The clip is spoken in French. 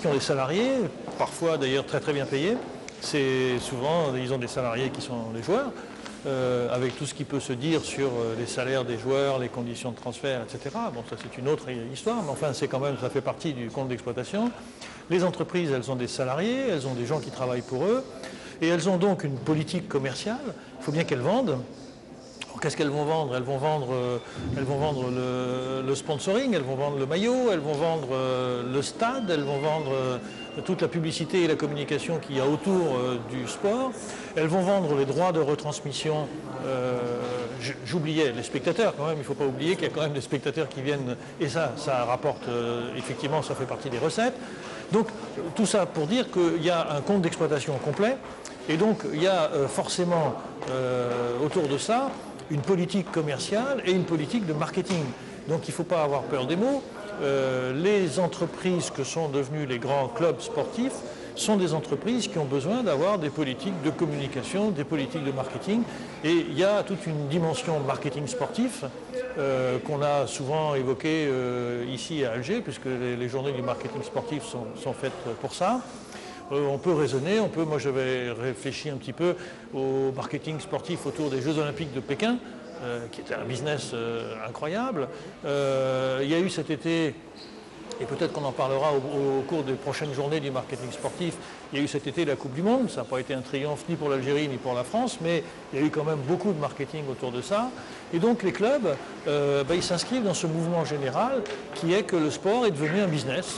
qui ont des salariés, parfois d'ailleurs très très bien payés. C'est souvent, ils ont des salariés qui sont les joueurs, avec tout ce qui peut se dire sur les salaires des joueurs, les conditions de transfert, etc. Bon, ça c'est une autre histoire, mais enfin c'est quand même, ça fait partie du compte d'exploitation. Les entreprises, elles ont des salariés, elles ont des gens qui travaillent pour eux, et elles ont donc une politique commerciale. Il faut bien qu'elles vendent. Qu'est-ce qu'elles vont vendre? Elles vont vendre le sponsoring, elles vont vendre le maillot, elles vont vendre le stade, elles vont vendre toute la publicité et la communication qu'il y a autour du sport. Elles vont vendre les droits de retransmission. J'oubliais les spectateurs quand même, il ne faut pas oublier qu'il y a quand même des spectateurs qui viennent, et ça rapporte, effectivement, ça fait partie des recettes. Donc tout ça pour dire qu'il y a un compte d'exploitation complet, et donc il y a forcément autour de ça une politique commerciale et une politique de marketing. Donc il ne faut pas avoir peur des mots. Les entreprises que sont devenues les grands clubs sportifs sont des entreprises qui ont besoin d'avoir des politiques de communication, des politiques de marketing. Et il y a toute une dimension marketing sportif qu'on a souvent évoquée ici à Alger, puisque les journées du marketing sportif sont faites pour ça. On peut raisonner, moi j'avais réfléchi un petit peu au marketing sportif autour des Jeux Olympiques de Pékin, qui était un business incroyable. Il y a eu cet été, et peut-être qu'on en parlera au cours des prochaines journées du marketing sportif, il y a eu cet été la Coupe du Monde. Ça n'a pas été un triomphe ni pour l'Algérie ni pour la France, mais il y a eu quand même beaucoup de marketing autour de ça. Et donc les clubs, ils s'inscrivent dans ce mouvement général qui est que le sport est devenu un business.